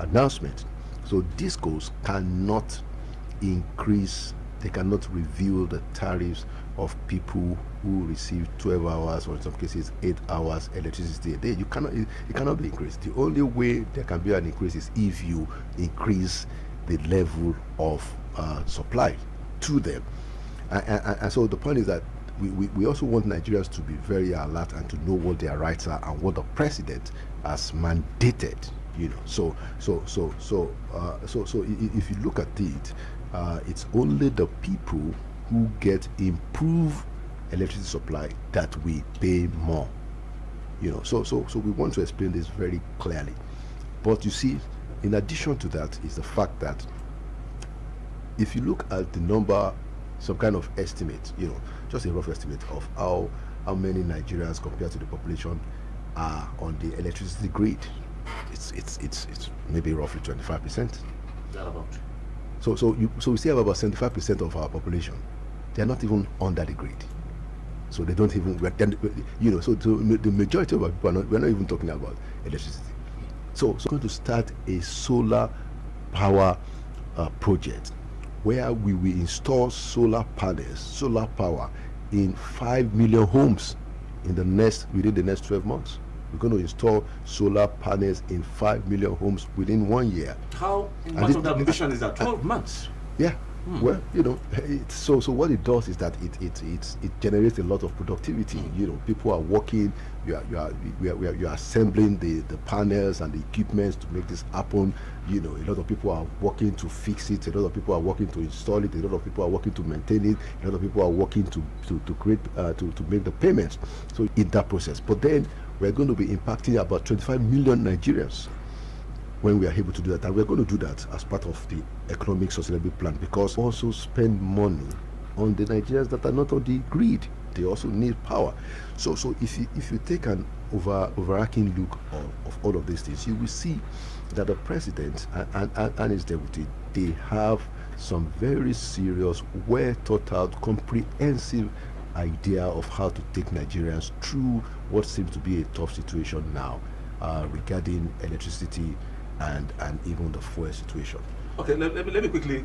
announcement. So discos cannot increase, they cannot review the tariffs of people who receive 12 hours or in some cases 8 hours electricity a day. It cannot be increased. The only way there can be an increase is if you increase the level of supply to them. And so the point is that we also want Nigerians to be very alert and to know what their rights are and what the president has mandated. So if you look at it, it's only the people who get improved electricity supply that we pay more. So we want to explain this very clearly. But you see, in addition to that is the fact that if you look at the number, some kind of estimate, just a rough estimate of how many Nigerians compared to the population are on the electricity grid, it's maybe roughly 25%. About. So we see about 75% of our population, they're not even under the grid. So they don't even, so the majority of our people we're not even talking about electricity. So we're going to start a solar power project where we will install solar panels, solar power in 5 million homes within the next 12 months. We're going to install solar panels in 5 million homes within 1 year. How much of that mission is that? 12 months? Yeah. Well, so what it does is that it generates a lot of productivity. People are working. You are assembling the panels and the equipment to make this happen. A lot of people are working to fix it. A lot of people are working to install it. A lot of people are working to maintain it. A lot of people are working to create to make the payments. So in that process, but then we're going to be impacting about 25 million Nigerians when we are able to do that. And we're going to do that as part of the economic sustainability plan, because also spend money on the Nigerians that are not on the grid. They also need power. So if you take an overarching look of all of these things, you will see that the president and his deputy, they have some very serious, well thought out, comprehensive idea of how to take Nigerians through what seems to be a tough situation now regarding electricity and even the fuel situation. Okay, let me quickly,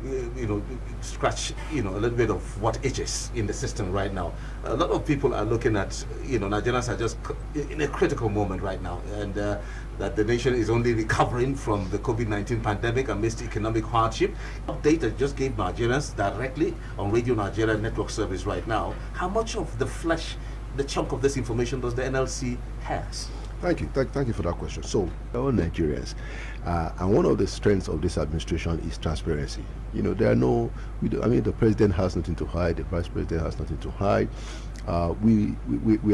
scratch, a little bit of what itches in the system right now. A lot of people are looking at, Nigerians are just in a critical moment right now, and that the nation is only recovering from the COVID-19 pandemic amidst economic hardship. Update that just gave Nigerians directly on Radio Nigeria Network Service right now. How much of the chunk of this information does the NLC has? Thank you for that question. So, all Nigerians, and one of the strengths of this administration is transparency. The president has nothing to hide, the vice president has nothing to hide. We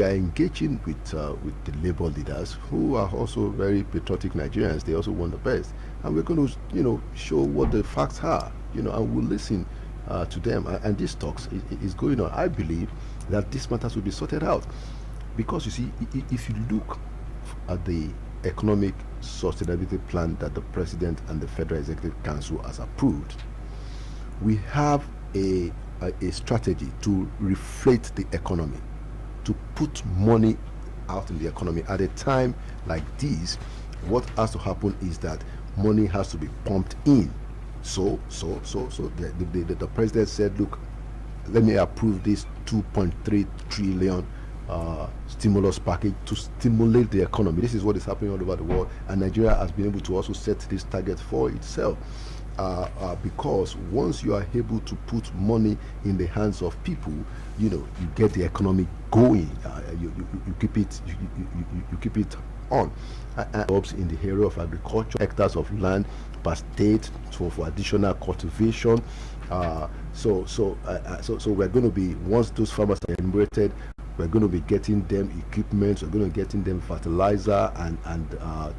are engaging with the labor leaders who are also very patriotic Nigerians. They also want the best, and we're going to, show what the facts are, and we'll listen to them. And this talks is going on. I believe that these matters will be sorted out, because you see, if you look at the economic sustainability plan that the president and the Federal Executive Council has approved, we have a strategy to reflate the economy, to put money out in the economy. At a time like this, what has to happen is that money has to be pumped in. So the president said, look, let me approve this 2.3 trillion stimulus package to stimulate the economy. This is what is happening all over the world, and Nigeria has been able to also set this target for itself, because once you are able to put money in the hands of people, you get the economy going. You keep it on. Jobs in the area of agriculture, hectares of land per state for additional cultivation. So we're going to be, once those farmers are enumerated, we're going to be getting them equipment, we're going to be getting them fertilizer and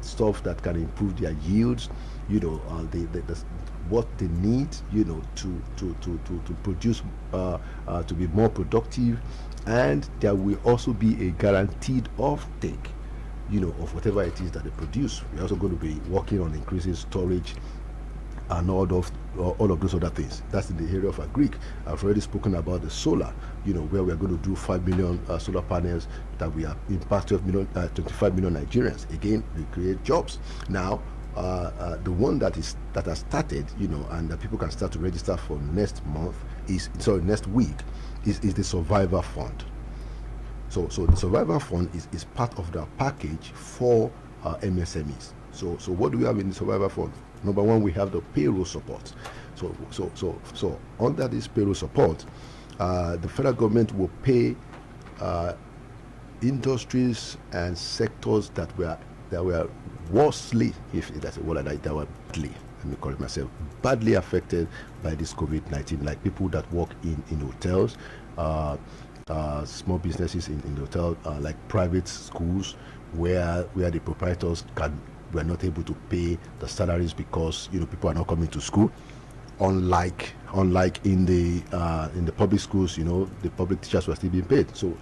stuff that can improve their yields, what they need, to produce, to be more productive. And there will also be a guaranteed offtake, of whatever it is that they produce. We're also going to be working on increasing storage and all of those other things. That's in the area of agric. I've already spoken about the solar, where we're going to do 5 million solar panels that we are impact 25 million Nigerians. Again, we create jobs. Now, the one that has started, and that people can start to register for next week is the Survivor Fund. So the Survivor Fund is part of the package for MSMEs. So what do we have in the Survivor Fund? Number one, we have the payroll support. So under this payroll support, the federal government will pay industries and sectors that were worstly, if that's a word, that were badly, let me correct myself, badly affected by this COVID-19, like people that work in hotels, small businesses in hotel, like private schools, where the proprietors were not able to pay the salaries because people are not coming to school. Unlike in the public schools, the public teachers were still being paid. So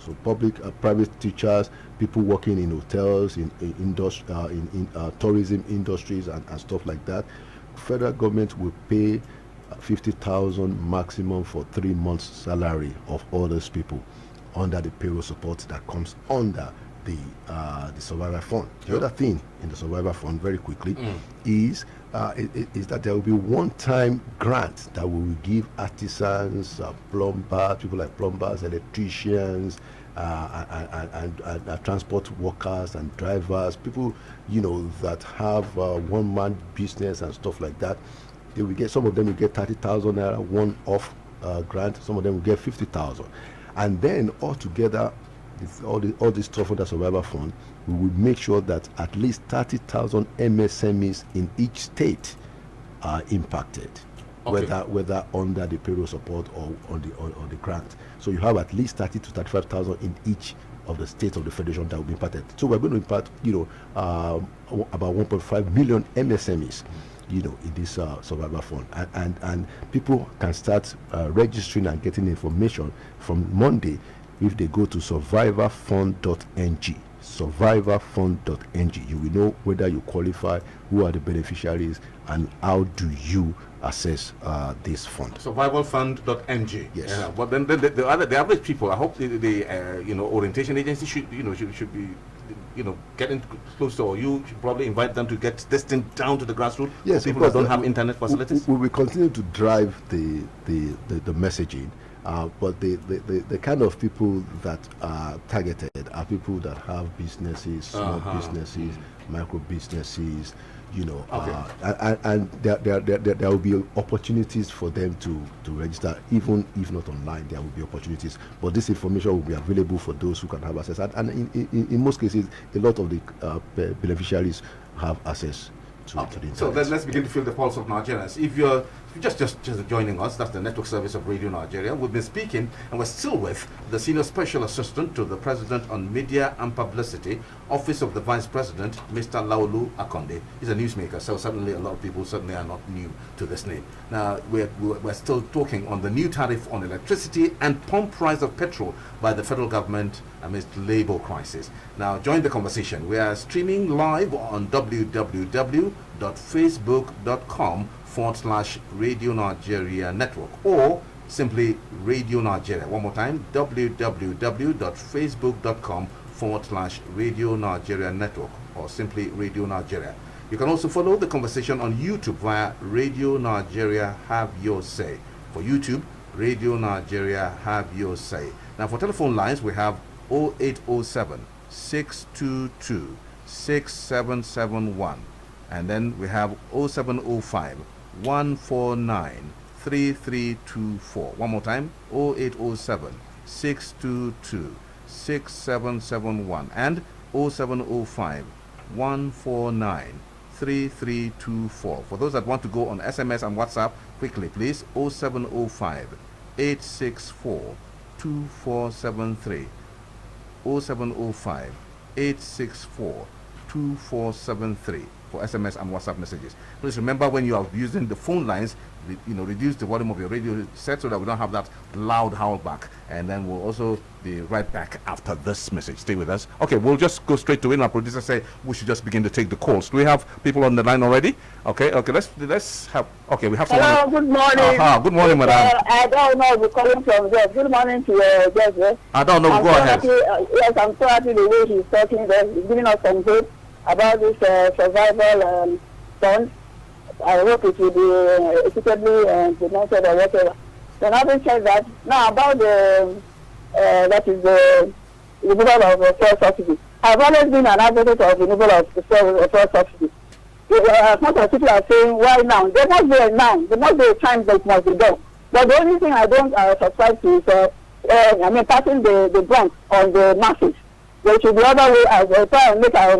private teachers, people working in hotels, in tourism industries and stuff like that, federal government will pay 50,000 maximum for 3 months' salary of all those people under the payroll support that comes under the Survivor Fund. The other thing in the Survivor Fund, very quickly, is that there will be one-time grant that we will give artisans, plumbers, people like plumbers, electricians, and transport workers and drivers, people that have one-man business and stuff like that. They will get, some of them will get 30,000 naira one-off grant. Some of them will get 50,000, and then altogether, all this stuff under Survivor Fund, we will make sure that at least 30,000 MSMEs in each state are impacted, whether under the payroll support or on the grant. So you have at least 30 to 35,000 in each of the states of the federation that will be impacted. So we're going to impact, about 1.5 million MSMEs, in this Survivor Fund, and people can start registering and getting information from Monday if they go to survivorfund.ng. survivorfund.ng. You will know whether you qualify, who are the beneficiaries, and how do you access this fund. Survivorfund.ng. Yes. But then the average people, I hope the orientation agency should be getting close to, or you should probably invite them to get this thing down to the grassroots. Yes, people that don't have internet facilities. We will continue to drive the messaging. But the kind of people that are targeted are people that have businesses, small businesses, micro businesses, and there will be opportunities for them to register, even if not online. There will be opportunities, but this information will be available for those who can have access. And in most cases, a lot of the beneficiaries have access to the internet. So then let's begin to feel the pulse of Nigerians. If you're just joining us, that's the network service of Radio Nigeria. We've been speaking, and we're still with the Senior Special Assistant to the President on Media and Publicity, Office of the Vice President, Mr. Laolu Akande. He's a newsmaker, so certainly a lot of people certainly are not new to this name. Now, we're still talking on the new tariff on electricity and pump price of petrol by the federal government amidst labor crisis. Now, join the conversation. We are streaming live on www.facebook.com/Radio Nigeria Network, or simply Radio Nigeria. One more time, www.facebook.com/Radio Nigeria Network, or simply Radio Nigeria. You can also follow the conversation on YouTube via Radio Nigeria Have Your Say. For YouTube, Radio Nigeria Have Your Say. Now, for telephone lines, we have 0807 622 6771, and then we have 0705 149 3324. One more time, 0807 622 6771 and 0705 149 3324. For those that want to go on SMS and WhatsApp, quickly please, 0705 864 2473, 0705 864 2473 for SMS and WhatsApp messages. Please remember, when you are using the phone lines, reduce the volume of your radio set so that we don't have that loud howl back. And then we'll also be right back after this message. Stay with us. Okay, we'll just go straight to it. Our producer say we should just begin to take the calls. Do we have people on the line already? Okay, let's have. Okay, we have someone. Hello, good morning. Good morning, madam. I don't know. We're calling from there. Good morning to Joseph. I don't know. Go ahead. Yes, I'm so happy the way he's talking there. He's giving us some hope about this survival fund. I hope it will be equitably implemented or whatever. Then having said that, now about that is the removal of fuel subsidy. I've always been an advocate of removal of fuel subsidy. Most of people are saying, why now? There must be a now. There must be a time that must be done. But the only thing I don't subscribe to is, passing the brunt on the masses. There should be other way as try and make our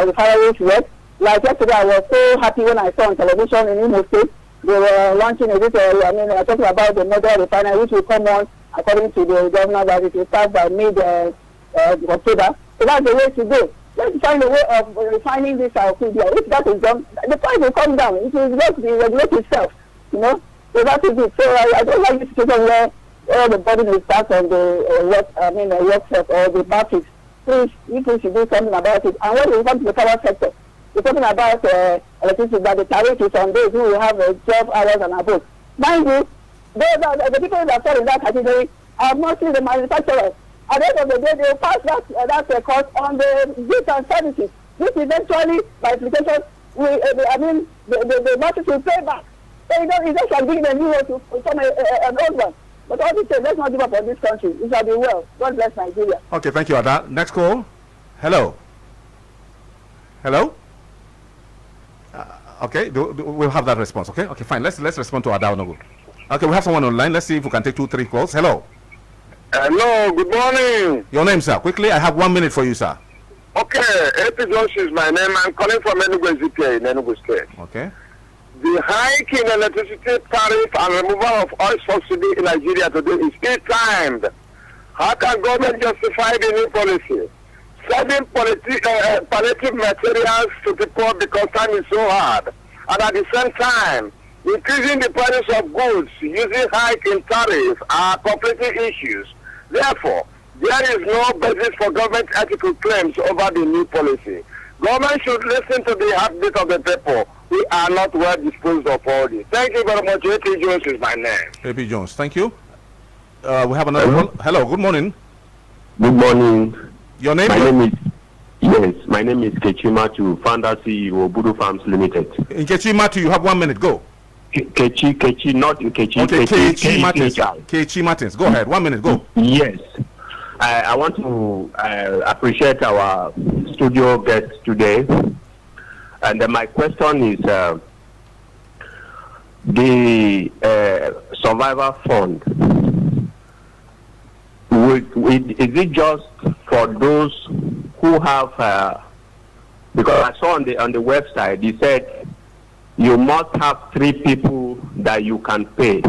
refineries work. Like yesterday, I was so happy when I saw on television in Imo State, they were launching talking about the model refinery, which will come on, according to the governor, that it will start by mid-October. So that's the way to go. Let's find a way of refining this food here. If that is done, the price will come down. It will just regulate itself, So that is it. So I don't like this situation where all the burden is passed on the workforce or the parties. Please, people should do something about it. And when we come to the power sector, we're talking about electricity, that the tariff is on those who will have 12 hours and above. Mind you, the people that fall in that category are mostly the manufacturers. At the end of the day, they will pass that cost on the goods and services, which eventually, by implication, the masses will pay back. So it's just like giving a new one to become an old one. But all this let's not give up on this country. It shall be well. God bless Nigeria. Okay, thank you, Ada. Next call. Hello. Hello. Okay, we'll have that response. Okay, fine. Let's respond to Ada Onogu. Okay, we have someone online. Let's see if we can take 2-3 calls. Hello. Hello, good morning. Your name, sir. Quickly, I have 1 minute for you, sir. Okay, AP Jones is my name. I'm calling from Enugu ZPA in Enugu State. Okay. The hike in electricity tariff and removal of oil subsidy in Nigeria today is ill-timed. How can government justify the new policy? Sending palliative materials to people because time is so hard. And at the same time, increasing the price of goods using hike in tariff are completely issues. Therefore, there is no basis for government ethical claims over the new policy. Government should listen to the heartbeat of the people. We are not well disposed of all this. Thank you very much. AP Jones is my name. AP Jones, thank you. We have another call. Hello, good morning. Good morning. Your name? My name is Kechi Matu, founder CEO Budu Farms Limited. In Kechi Matu, you have 1 minute. Go. Kechi, not Kechi. Okay, Kechi Martins. Kechi Martins. Go ahead. 1 minute. Go. Yes. I want to appreciate our studio guest today. And my question is the survivor fund. Is it just for those who have? Because I saw on the website, they said you must have 3 people that you can pay.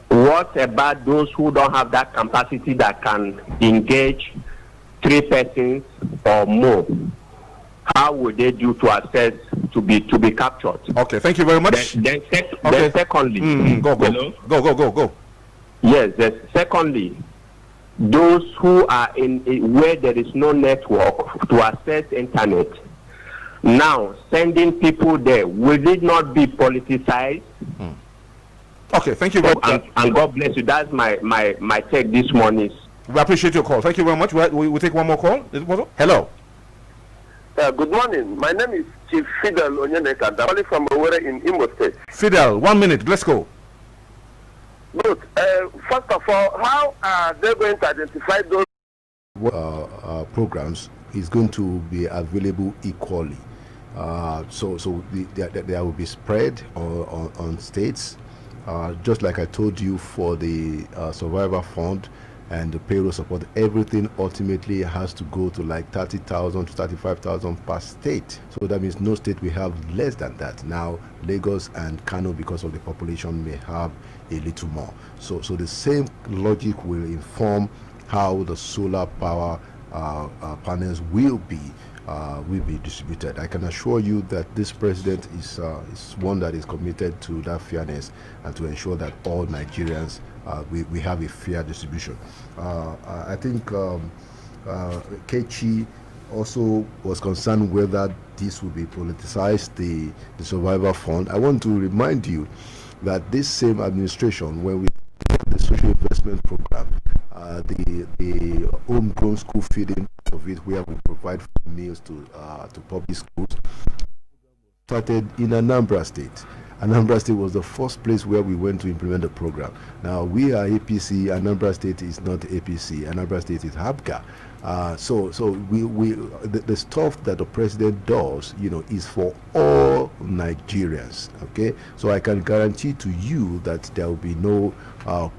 What about those who don't have that capacity that can engage 3 persons or more? How would they do to access to be captured? Okay, thank you very much. Then secondly, go. Yes. Secondly, those who are in where there is no network to access internet. Now, sending people there, will it not be politicized? Okay, thank you very much. And God bless you. That's my take this morning. We appreciate your call. Thank you very much. We take one more call. Is it possible? Hello. Good morning. My name is Chief Fidel Onyeneka. I'm calling from Owerri in Imo State. Fidel, 1 minute. Let's go. Good. First of all, how are they going to identify those programs is going to be available equally? So there will be spread on states. Just like I told you for the Survivor Fund and the payroll support, everything ultimately has to go to like 30,000 to 35,000 per state. So that means no state will have less than that. Now Lagos and Kano, because of the population, may have a little more. So the same logic will inform how the solar power panels will be distributed. I can assure you that this president is one that is committed to that fairness and to ensure that all Nigerians we have a fair distribution. I think Kechi also was concerned whether this would be politicized, the Survivor Fund. I want to remind you that this same administration, when we take the social investment program, the homegrown school feeding of it, where we provide meals to public schools, started in Anambra State. Anambra State was the first place where we went to implement the program. Now we are APC. Anambra State is not APC. Anambra State is HABGA. So the stuff that the president does, is for all Nigerians. Okay, so I can guarantee to you that there will be no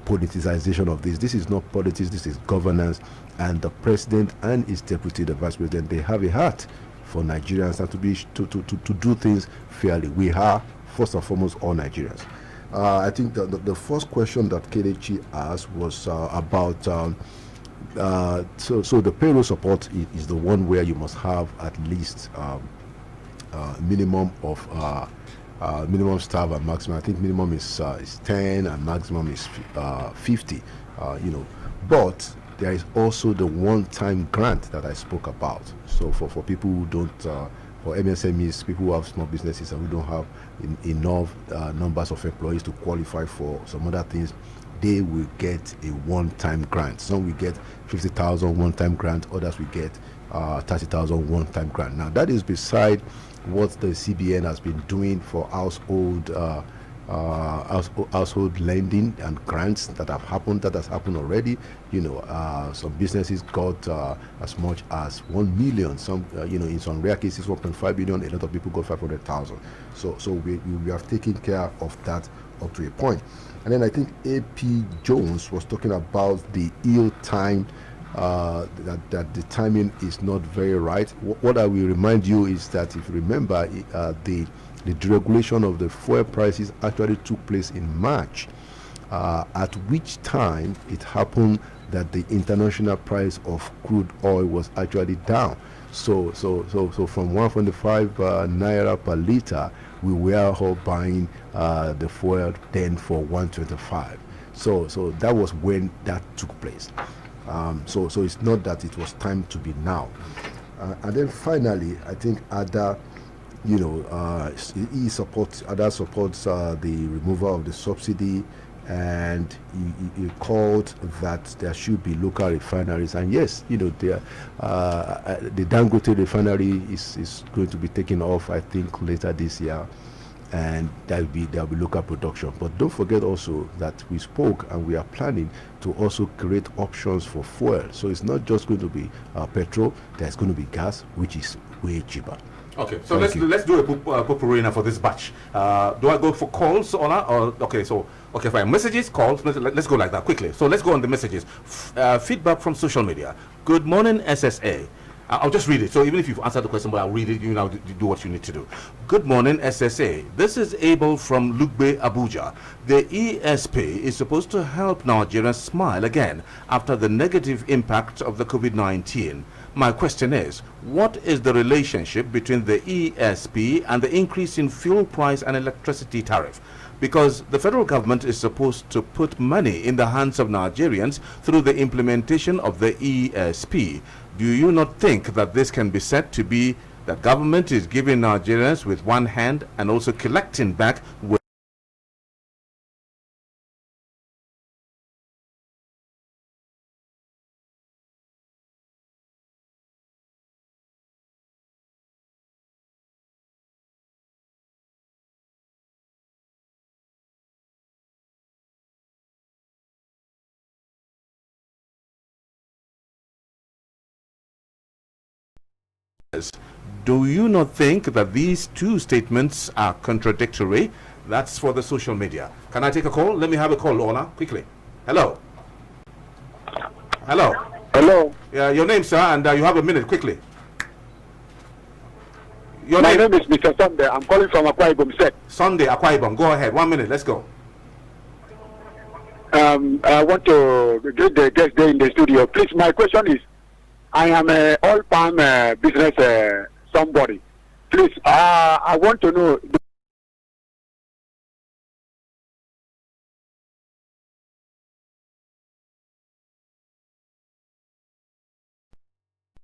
politicization of this. This is not politics. This is governance, and the president and his deputy, the vice president, they have a heart for Nigerians and to do things fairly. We are first and foremost all Nigerians. I think the first question that Kelechi asked was about so the payroll support is the one where you must have at least minimum of minimum staff and maximum. I think minimum is 10 and maximum is 50. But there is also the one-time grant that I spoke about. So for people who don't, for MSMEs, people who have small businesses and who don't have enough numbers of employees to qualify for some other things, they will get a one-time grant. Some will get 50,000 one-time grant, others will get 30,000 one-time grant. Now that is beside what the CBN has been doing for household lending and grants that has happened already. Some businesses got as much as 1 million, some in some rare cases 1.5 billion. A lot of people got 500,000. So we have taken care of that up to a point. And then I think AP Jones was talking about the ill time, that the timing is not very right. What I will remind you is that, if you remember, the deregulation of the fuel prices actually took place in March, at which time it happened that the international price of crude oil was actually down. So from 125 naira per liter, we were all buying the fuel then for 125. So that was when that took place. So it's not that it was time to be now. And then finally, I think Ada, he supports the removal of the subsidy, and he called that there should be local refineries. And yes, the Dangote refinery is going to be taken off, I think, later this year, and there'll be local production. But don't forget also that we spoke and we are planning to also create options for fuel. So it's not just going to be petrol. There's going to be gas, which is way cheaper. Okay, so let's do a potpourri for this batch. Do I go for calls, Ola? Or okay, fine. Messages, calls. Let's go like that quickly. So let's go on the messages. Feedback from social media. Good morning, SSA. I'll just read it. So even if you've answered the question, but I'll read it. You now do what you need to do. Good morning, SSA. This is Abel from Lugbe, Abuja. The ESP is supposed to help Nigerians smile again after the negative impact of the COVID-19. My question is, what is the relationship between the ESP and the increase in fuel price and electricity tariff? Because the federal government is supposed to put money in the hands of Nigerians through the implementation of the ESP. Do you not think that this can be said to be that government is giving Nigerians with one hand and also collecting back with Do you not think that these two statements are contradictory? That's for the social media. Can I take a call? Let me have a call, Ola, quickly. Hello. Hello. Your name, sir, and you have a minute, quickly. My name is Mr. Sunday. I'm calling from Akwa Ibom State. Sunday, Akwa Ibom. Go ahead. 1 minute. Let's go. I want to get the guest there in the studio. Please, my question is, I am an all-palm business somebody. Please, I want to know.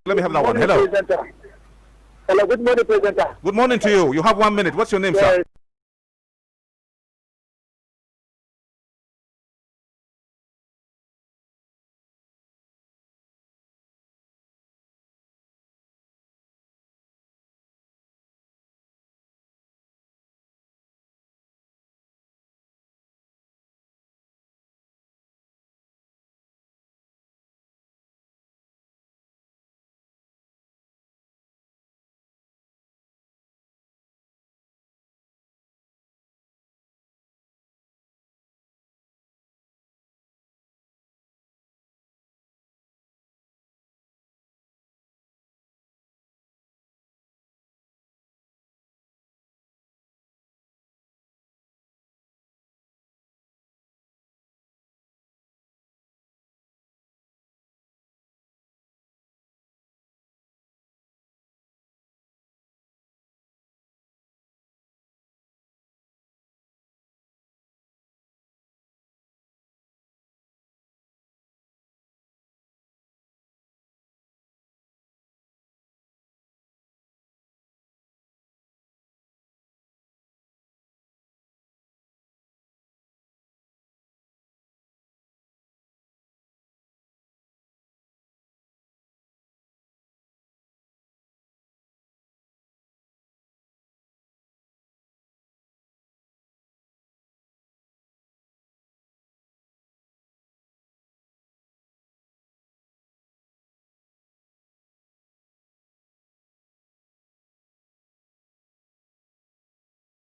Let me have that one. Hello. Hello, good morning, presenter. Good morning to you. You have 1 minute. What's your name, sir?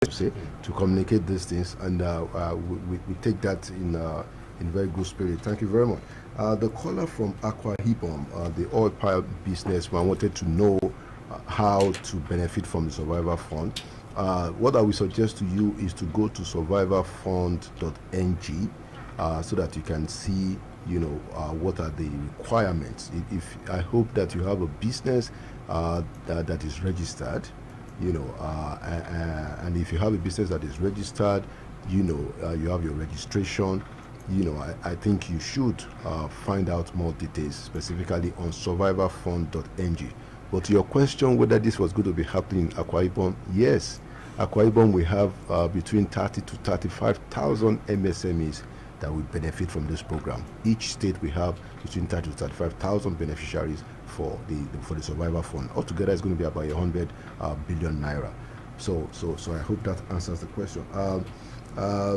say to communicate these things, and we take that in very good spirit. Thank you very much. The caller from Akwa Ibom, the oil pipe businessman, wanted to know how to benefit from the Survivor Fund. What I will suggest to you is to go to survivorfund.ng so that you can see, what are the requirements. I hope that you have a business that is registered, and if you have a business that is registered, you have your registration. I think you should find out more details specifically on survivorfund.ng. But to your question whether this was going to be happening in Akwa Ibom, yes, Akwa Ibom we have between 30 to 35,000 MSMEs that will benefit from this program. Each state we have between 30 to 35,000 beneficiaries for the Survivor Fund. Altogether, it's going to be about 100 billion naira. So I hope that answers the question.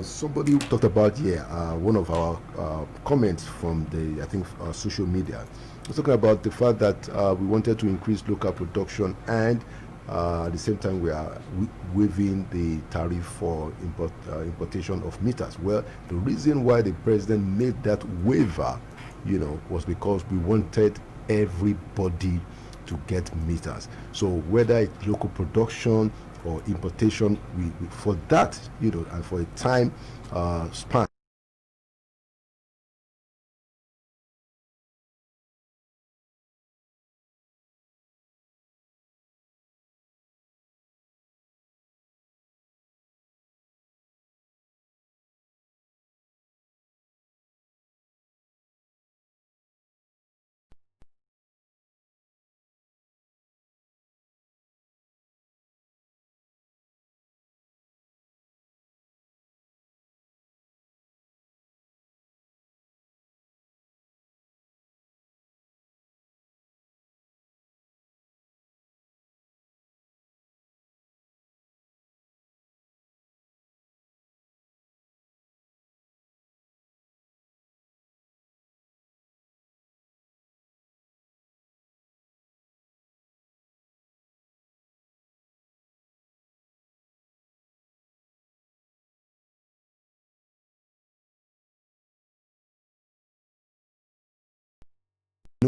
Somebody talked about one of our comments from the social media. We're talking about the fact that we wanted to increase local production, and at the same time we are waiving the tariff for importation of meters. Well, the reason why the president made that waiver, was because we wanted everybody to get meters. So whether it's local production or importation, we for that, and for a time span.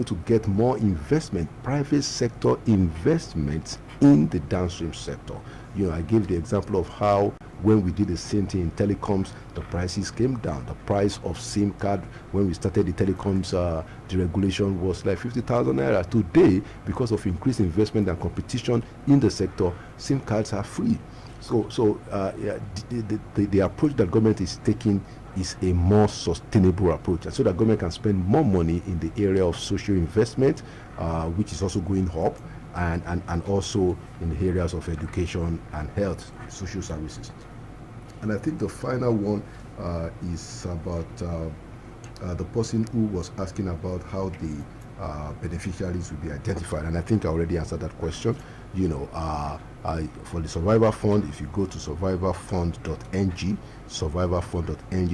To get more investment, private sector investments in the downstream sector. I gave the example of how when we did the same thing in telecoms, the prices came down. The price of SIM card when we started the telecoms, the regulation was like 50,000 naira. Today, because of increased investment and competition in the sector, SIM cards are free. So the approach that government is taking is a more sustainable approach, and so that government can spend more money in the area of social investment, which is also going up, and also in the areas of education and health, social services. And I think the final one is about the person who was asking about how the beneficiaries will be identified, and I think I already answered that question. For the Survivor Fund, if you go to survivorfund.ng,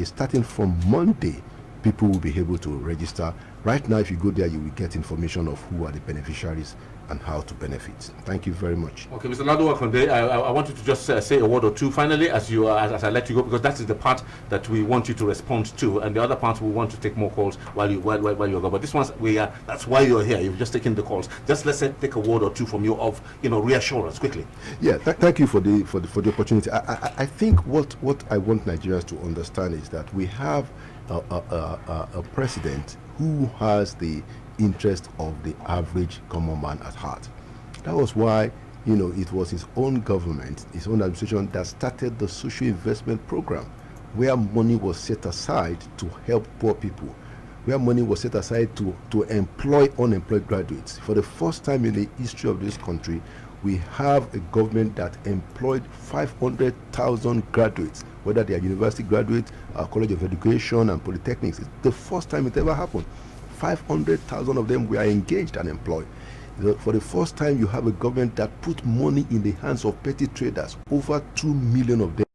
starting from Monday, people will be able to register. Right now, if you go there, you will get information of who are the beneficiaries and how to benefit. Thank you very much. Okay, Mr. Laolu Akande, I want you to just say a word or two finally as I let you go, because that is the part that we want you to respond to, and the other part we want to take more calls while you go. But this one's that's why you're here. You've just taken the calls. Just let's take a word or two from you of reassurance quickly. Yeah, thank you for the opportunity. I think what I want Nigerians to understand is that we have a president who has the interest of the average common man at heart. That was why it was his own government, his own administration that started the social investment program, where money was set aside to help poor people, where money was set aside to employ unemployed graduates. For the first time in the history of this country, we have a government that employed 500,000 graduates, whether they are university graduates, college of education and polytechnics. It's the first time it ever happened. 500,000 of them were engaged and employed. For the first time, you have a government that put money in the hands of petty traders, over 2 million of them.